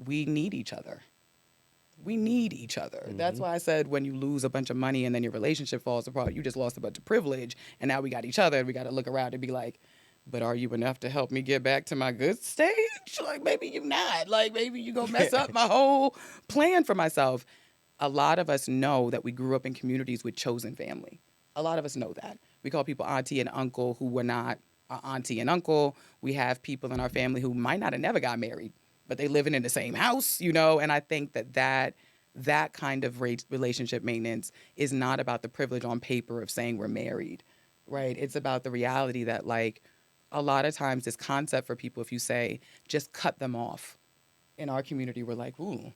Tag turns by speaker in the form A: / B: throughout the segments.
A: we need each other. We need each other. That's why I said when you lose a bunch of money and then your relationship falls apart, you just lost a bunch of privilege. And now we got each other. We got to look around and be like, but are you enough to help me get back to my good stage? Like, maybe you're not. Like, maybe you're going to mess up my whole plan for myself. A lot of us know that we grew up in communities with chosen family. A lot of us know that. We call people auntie and uncle who were not auntie and uncle. We have people in our family who might not have never got married, but they living in the same house, and I think that kind of relationship maintenance is not about the privilege on paper of saying we're married, right? It's about the reality that, like, a lot of times this concept for people, if you say, just cut them off, in our community, we're like, ooh,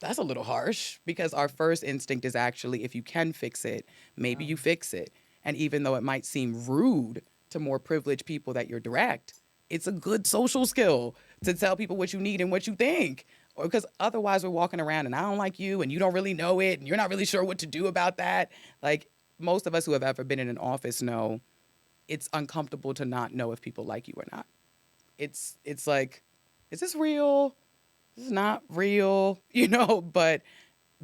A: that's a little harsh, because our first instinct is actually, if you can fix it, maybe you fix it. And even though it might seem rude to more privileged people that you're direct, it's a good social skill to tell people what you need and what you think. Or because otherwise we're walking around and I don't like you and you don't really know it and you're not really sure what to do about that. Like, most of us who have ever been in an office know it's uncomfortable to not know if people like you or not. It's like, is this real? This is not real, but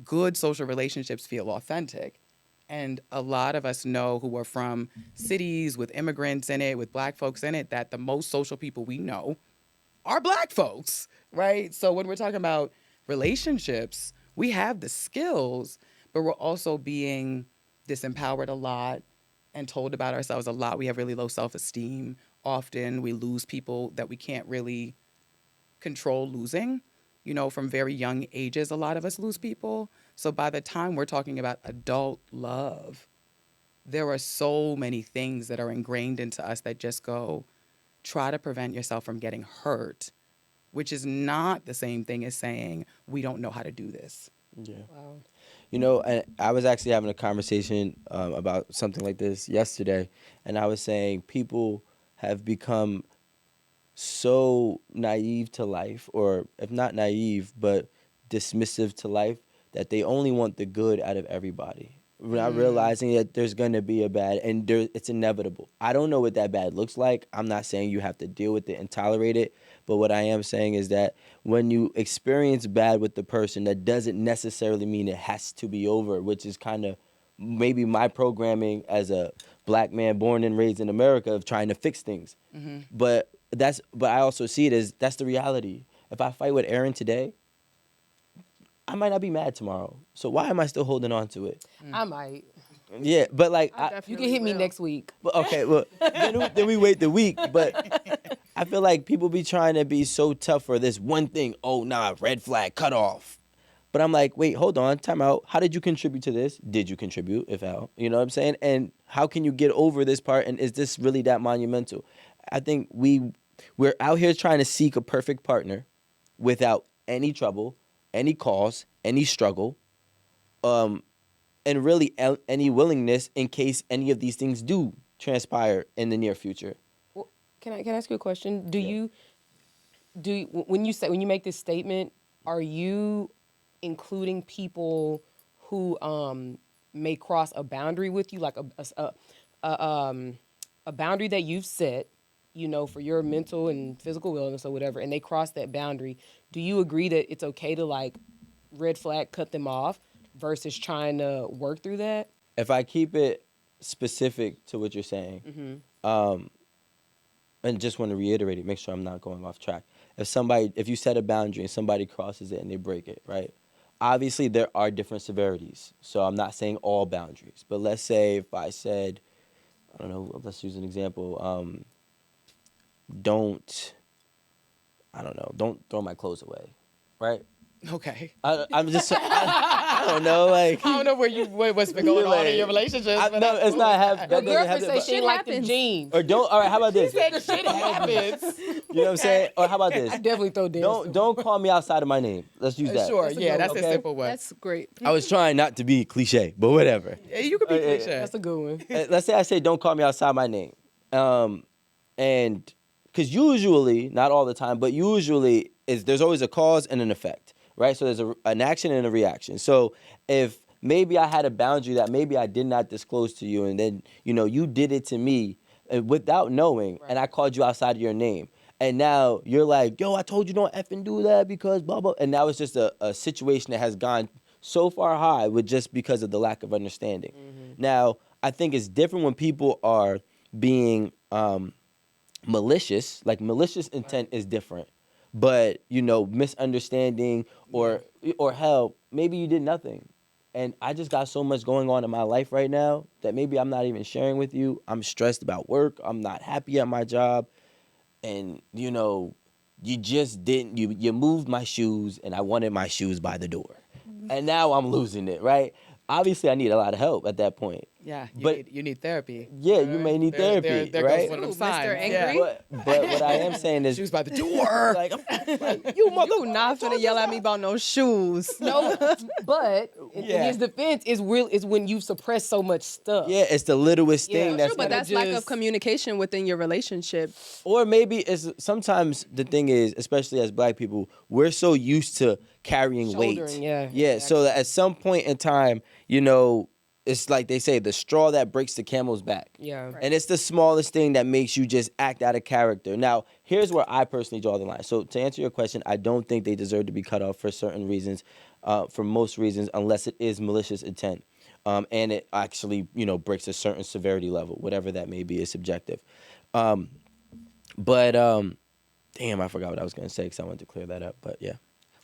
A: good social relationships feel authentic. And a lot of us know, who are from cities with immigrants in it, with Black folks in it, that the most social people we know are Black folks, right? So when we're talking about relationships, we have the skills, but we're also being disempowered a lot and told about ourselves a lot. We have really low self-esteem. Often we lose people that we can't really control losing. From very young ages, a lot of us lose people. So by the time we're talking about adult love, there are so many things that are ingrained into us that just go, try to prevent yourself from getting hurt, which is not the same thing as saying, we don't know how to do this.
B: Yeah.
C: Wow.
B: I was actually having a conversation about something like this yesterday, and I was saying people have become so naive to life, or if not naive, but dismissive to life, that they only want the good out of everybody. We're not realizing that there's going to be a bad, and it's inevitable. I don't know what that bad looks like. I'm not saying you have to deal with it and tolerate it, but what I am saying is that when you experience bad with the person, that doesn't necessarily mean it has to be over, which is kind of maybe my programming as a Black man born and raised in America of trying to fix things. But I also see it as that's the reality. If I fight with Erin today, I might not be mad tomorrow. So why am I still holding on to it?
C: I might.
B: Yeah, but like
C: You can hit me next week.
B: okay, well then we wait the week. But I feel like people be trying to be so tough for this one thing. Oh nah, red flag, cut off. But I'm like, wait, hold on, time out. How did you contribute to this? Did you contribute, if how? You know what I'm saying? And how can you get over this part? And is this really that monumental? I think we're out here trying to seek a perfect partner without any trouble, any cause, any struggle, and really any willingness in case any of these things do transpire in the near future.
C: Well, can I ask you a question? When you make this statement, are you including people who may cross a boundary with you, like a boundary that you've set, for your mental and physical wellness or whatever, and they cross that boundary? Do you agree that it's okay to, like, red flag, cut them off, versus trying to work through that?
B: If I keep it specific to what you're saying, and just want to reiterate it, make sure I'm not going off track. If you set a boundary and somebody crosses it and they break it, right? Obviously, there are different severities. So I'm not saying all boundaries. But let's say if I said, I don't know, let's use an example. Don't throw my clothes away, right?
A: Okay.
B: I'm just, I don't know, like.
A: I don't know what's been going on in your relationship.
B: No, it's not happening.
C: Your girlfriend say she like the jeans.
B: Or don't. All right, how about this?
A: She said shit happens.
B: You know what I'm saying? Or how about this?
C: I definitely throw dance.
B: Don't call me outside of my name. Let's use that.
A: Sure, that's a simple one.
D: That's great.
B: I was trying not to be cliche, but whatever.
A: Yeah, you could be cliche.
C: That's a good one.
B: Let's say I say don't call me outside my name, and because usually, not all the time, but usually there's always a cause and an effect, right? So there's an action and a reaction. So if maybe I had a boundary that maybe I did not disclose to you, and then you did it to me without knowing, and I called you outside of your name, And now you're like, yo, I told you don't effing do that because blah, blah. And now it's just a situation that has gone so far high with just because of the lack of understanding. Now, I think it's different when people are being malicious. Like, malicious intent is different. But, misunderstanding or hell, maybe you did nothing. And I just got so much going on in my life right now that maybe I'm not even sharing with you. I'm stressed about work. I'm not happy at my job. And, you just didn't, you moved my shoes and I wanted my shoes by the door. And now I'm losing it, right? Obviously, I need a lot of help at that point.
A: Yeah,
B: But
A: you need therapy.
B: yeah, you may need therapy,
A: there
B: right?
A: goes one of them
C: Ooh, Mr.
A: signs.
C: Angry.
A: Yeah.
B: But what I am saying is,
A: Shoes by the door.
B: like, you
C: You not finna yell at me about no shoes. No, but in
B: Yeah.
C: his defense, is when you suppress so much stuff.
B: Yeah, it's the littlest
C: Yeah.
B: thing that's
D: But
C: Instead of
D: that's lack of
C: just-
D: communication within your relationship.
B: Or maybe it's sometimes the thing is, especially as Black people, we're so used to carrying weight.
C: Shouldering, yeah,
B: Yeah. So that at some point in time, it's like they say, the straw that breaks the camel's back.
C: Yeah. Right.
B: And it's the smallest thing that makes you just act out of character. Now, here's where I personally draw the line. So to answer your question, I don't think they deserve to be cut off for certain reasons, for most reasons, unless it is malicious intent. And it actually, breaks a certain severity level, whatever that may be is subjective. But damn, I forgot what I was going to say because I wanted to clear that up. But yeah.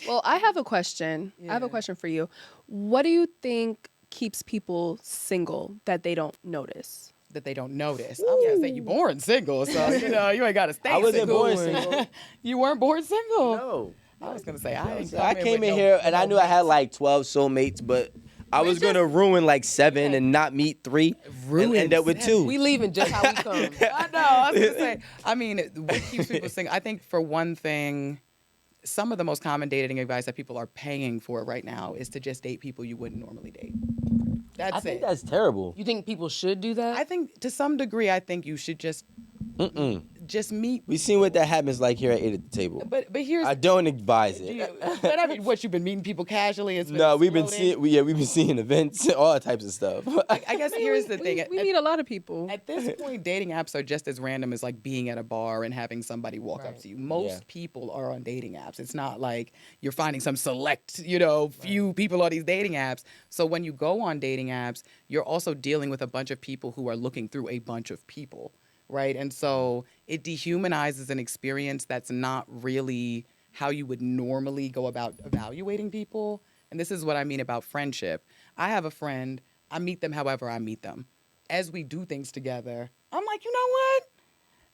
D: Well, I have a question. I have a question for you. What do you think keeps people single that they don't notice?
A: That they don't notice. I was gonna say you born single, so you ain't gotta stay
B: I wasn't
A: single.
B: born single.
A: You weren't born single.
B: No.
A: I was gonna say I ain't.
B: I came in here and I knew I had like 12 soulmates, but I was going to ruin like 7 and not meet 3 and end up with 2.
C: We leaving just how we come.
A: I know. I was gonna say. I mean, what keeps people single? I think for one thing, some of the most common dating advice that people are paying for right now is to just date people you wouldn't normally date. That's
B: I think
A: it.
B: that's terrible.
C: You think people should do that?
A: I think to some degree, I think you should just meet.
B: We seen what that happens like here at 8 at the table.
A: But here's.
B: I don't advise it.
A: But I mean, what you've been meeting people casually? It's been
B: No, we've been
A: exploding?
B: seeing we've been seeing events, all types of stuff.
A: I guess here's the thing.
D: We meet a lot of people.
A: At this point, dating apps are just as random as like being at a bar and having somebody walk up to you. Most people are on dating apps. It's not like you're finding some select, few people on these dating apps. So when you go on dating apps, you're also dealing with a bunch of people who are looking through a bunch of people, right? And so it dehumanizes an experience that's not really how you would normally go about evaluating people. And this is what I mean about friendship. I have a friend. I meet them however I meet them. As we do things together, I'm like, you know what?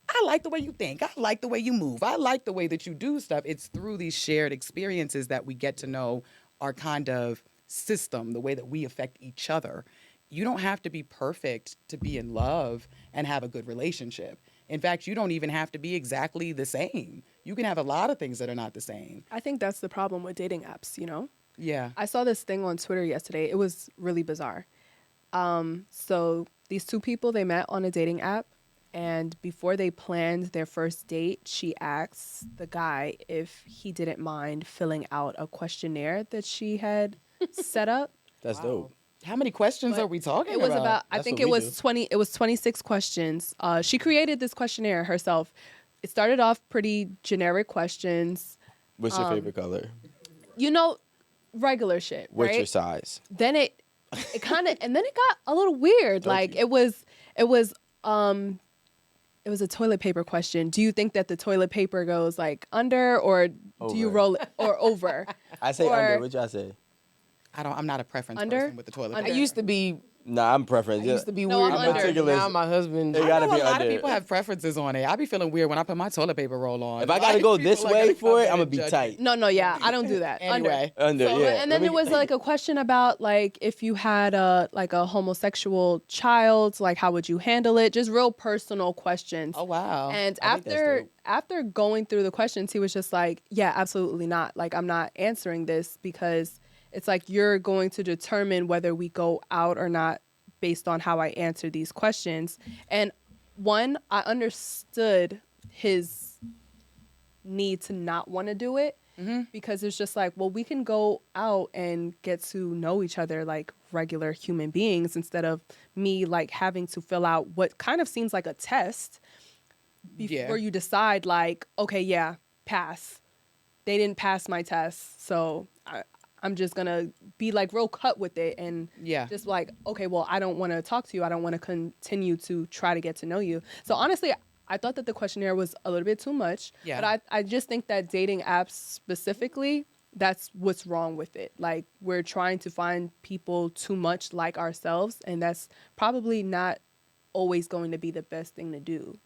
A: I like the way you think. I like the way you move. I like the way that you do stuff. It's through these shared experiences that we get to know our kind of system, the way that we affect each other. You don't have to be perfect to be in love and have a good relationship. In fact, you don't even have to be exactly the same. You can have a lot of things that are not the same.
D: I think that's the problem with dating apps,
A: Yeah.
D: I saw this thing on Twitter yesterday. It was really bizarre. So these two people, they met on a dating app. And before they planned their first date, she asked the guy if he didn't mind filling out a questionnaire that she had set up.
B: That's dope.
A: How many questions are we talking
D: It was
A: about?
D: about, I
B: That's
D: think
B: what
D: it
B: we
D: was
B: do.
D: 20, it was 26 questions. She created this questionnaire herself. It started off pretty generic questions.
B: What's your favorite color?
D: Regular shit,
B: What's
D: right?
B: your size?
D: Then it kind of, and then it got a little weird. Like it was a toilet paper question. Do you think that the toilet paper goes like under, or do you
B: Over.
D: roll it, or over?
B: I say
D: Or-
B: under. What y'all say?
A: I'm not a preference
D: Under?
A: person with the toilet
C: I
A: paper.
C: used to be.
B: Nah, I'm preference.
C: I used to be
D: No,
C: weird
D: I'm
C: about it.
B: meticulous.
C: Now my husband.
B: It
A: I
B: gotta
A: know
B: be
A: a lot
B: under.
A: of people have preferences on it. I be feeling weird when I put my toilet paper roll on.
B: If I gotta go this
A: people are
B: way
A: gonna
B: for it,
A: come
B: I'm
A: in
B: gonna
A: and
B: be
A: judge
B: tight.
D: No, yeah, I don't do that.
A: Anyway.
B: Under,
D: So,
B: yeah.
D: and then there was like a question about like if you had a homosexual child, like how would you handle it? Just real personal questions.
A: Oh wow.
D: And
B: I think that's dope.
D: after going through the questions, he was just like, yeah, absolutely not. Like, I'm not answering this because it's like you're going to determine whether we go out or not based on how I answer these questions. And one, I understood his need to not want to do it because it's just like, well, we can go out and get to know each other like regular human beings instead of me like having to fill out what kind of seems like a test. before you decide, like, okay, yeah, pass. They didn't pass my test, so I'm just gonna be like real cut with it and just like, okay, well, I don't want to talk to you. I don't want to continue to try to get to know you. So honestly, I thought that the questionnaire was a little bit too much.
A: Yeah.
D: But I just think that dating apps specifically, that's what's wrong with it. Like, we're trying to find people too much like ourselves, and that's probably not always going to be the best thing to do.